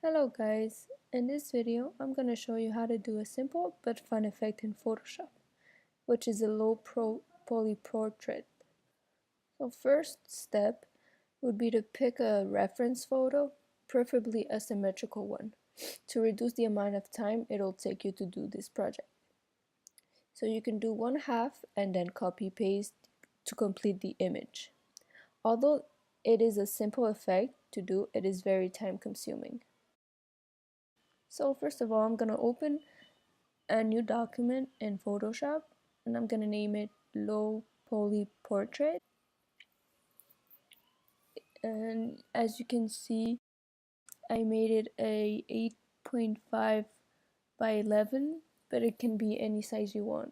Hello guys, in this video I'm going to show you how to do a simple but fun effect in Photoshop, which is a poly portrait. So first step would be to pick a reference photo, preferably a symmetrical one, to reduce the amount of time it'll take you to do this project. So you can do one half and then copy paste to complete the image. Although it is a simple effect to do, it is very time consuming. So first of all, I'm going to open a new document in Photoshop and I'm going to name it Low Poly Portrait. And as you can see, I made it a 8.5 by 11, but it can be any size you want.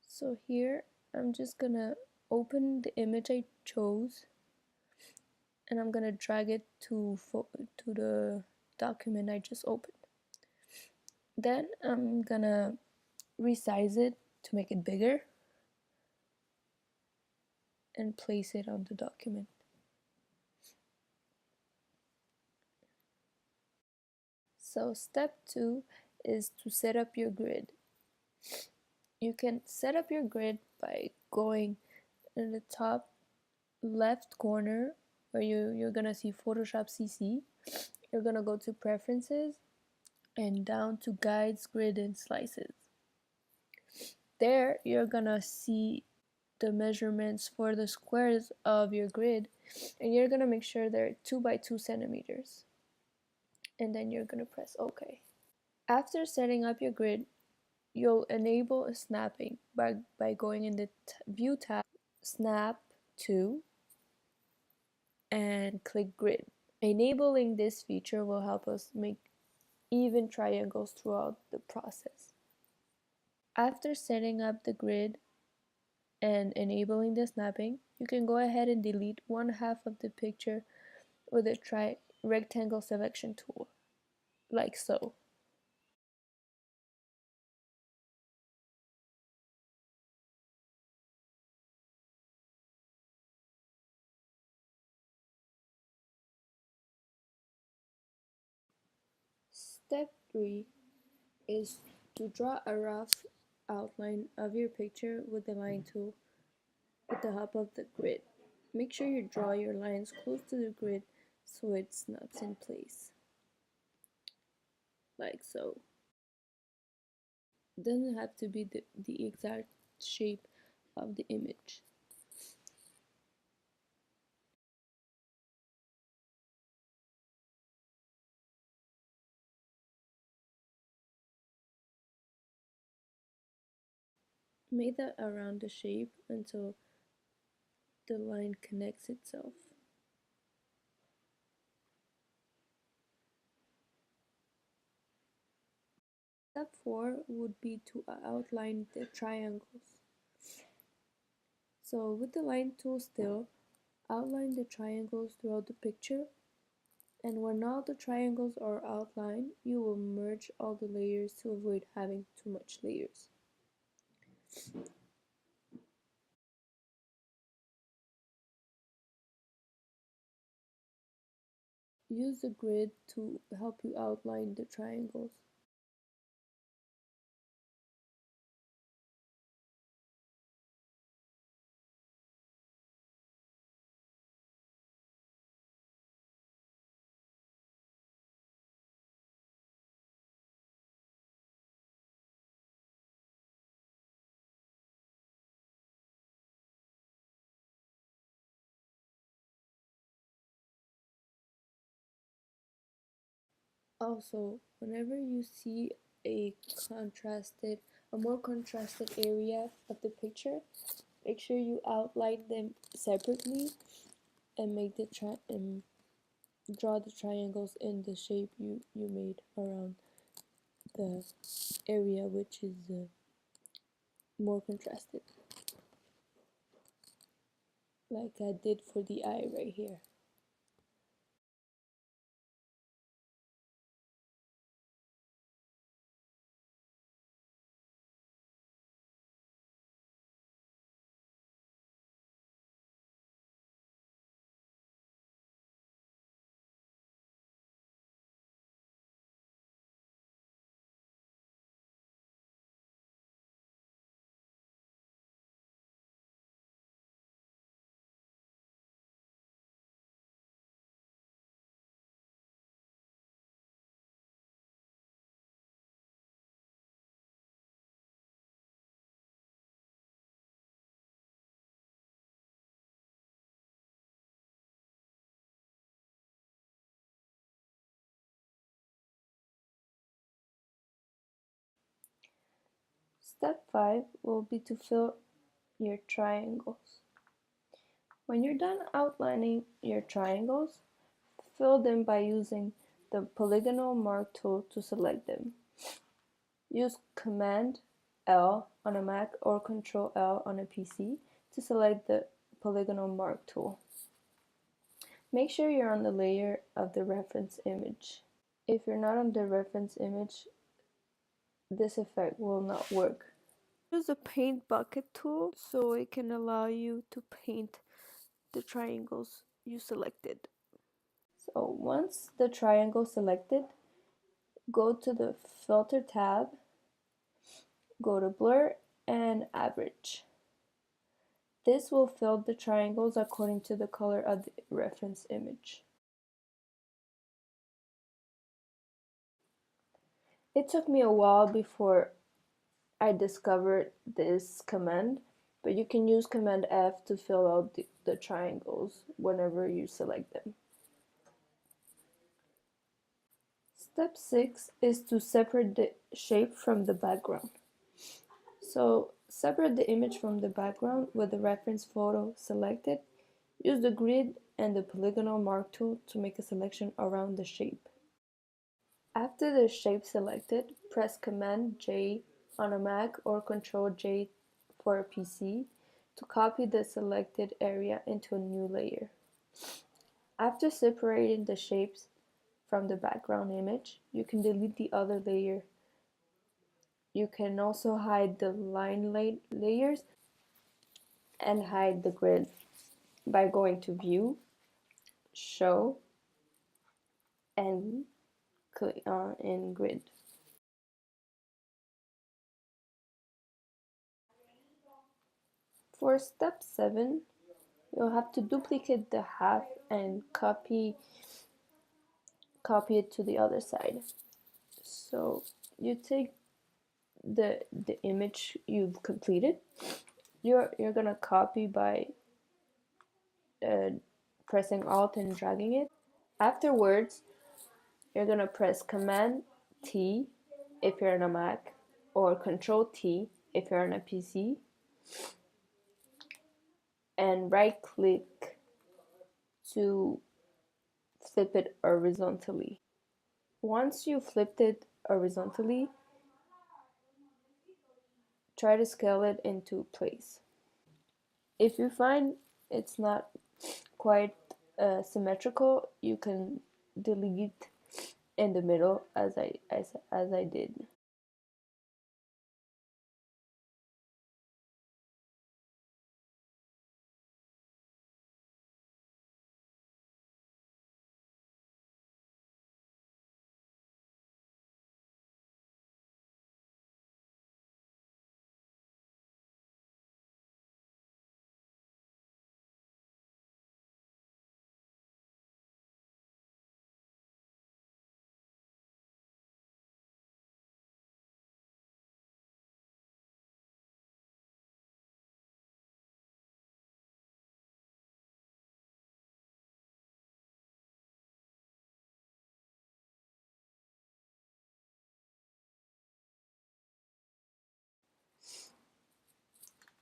So here I'm just gonna open the image I chose and I'm gonna drag it to the document I just opened. Then I'm gonna resize it to make it bigger and place it on the document. So step 2 is to set up your grid. You can set up your grid by going in the top left corner where you're gonna see Photoshop CC. You're gonna go to preferences and down to guides, grid and slices. There you're gonna see the measurements for the squares of your grid and you're gonna make sure they're 2 by 2 centimeters. And then you're gonna press OK. After setting up your grid, you'll enable a snapping by going in the View tab, Snap to, and click Grid. Enabling this feature will help us make even triangles throughout the process. After setting up the grid and enabling the snapping, you can go ahead and delete one half of the picture with the rectangle selection tool, like so. Step 3 is to draw a rough outline of your picture with the line tool at the top of the grid. Make sure you draw your lines close to the grid so it snaps in place, like so. It doesn't have to be the exact shape of the image. Make that around the shape until the line connects itself. Step 4 would be to outline the triangles. So with the line tool still, outline the triangles throughout the picture, and when all the triangles are outlined, you will merge all the layers to avoid having too much layers. Use the grid to help you outline the triangles. Also, whenever you see a more contrasted area of the picture, make sure you outline them separately and draw the triangles in the shape you made around the area which is more contrasted, like I did for the eye right here. Step 5 will be to fill your triangles. When you're done outlining your triangles, fill them by using the polygonal mark tool to select them. Use Command L on a Mac or Control L on a PC to select the polygonal mark tool. Make sure you're on the layer of the reference image. If you're not on the reference image, this effect will not work. Use the paint bucket tool so it can allow you to paint the triangles you selected. So once the triangle selected, go to the filter tab, go to blur and average. This will fill the triangles according to the color of the reference image. It took me a while before I discovered this command, but you can use Command F to fill out the triangles whenever you select them. Step 6 is to separate the shape from the background. So separate the image from the background with the reference photo selected. Use the grid and the polygonal mark tool to make a selection around the shape. After the shape selected, press Command J on a Mac or Control J for a PC to copy the selected area into a new layer. After separating the shapes from the background image, you can delete the other layer. You can also hide the line layers and hide the grid by going to View, Show, and click in Grid. For step 7, you'll have to duplicate the half and copy it to the other side. So you take the image you've completed, you're gonna copy by pressing Alt and dragging it. Afterwards, you're gonna press Command T if you're on a Mac or Control T if you're on a PC, and right click to flip it horizontally. Once you flipped it horizontally, try to scale it into place. If you find it's not quite symmetrical, you can delete in the middle as I did.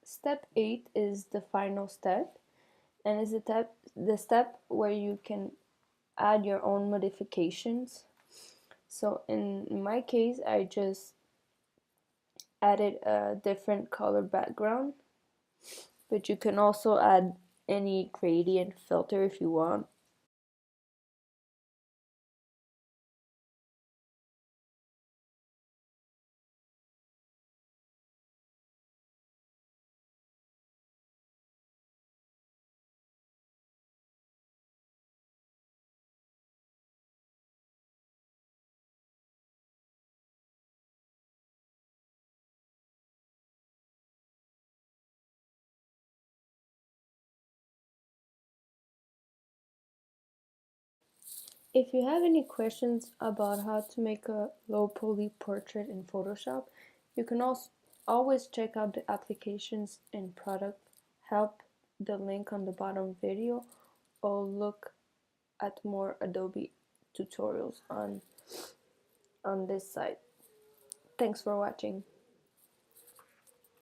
Step 8 is the final step, and is the step where you can add your own modifications. So in my case, I just added a different color background, but you can also add any gradient filter if you want. If you have any questions about how to make a low poly portrait in Photoshop, you can also always check out the applications and product help, the link on the bottom video, or look at more Adobe tutorials on this site. Thanks for watching.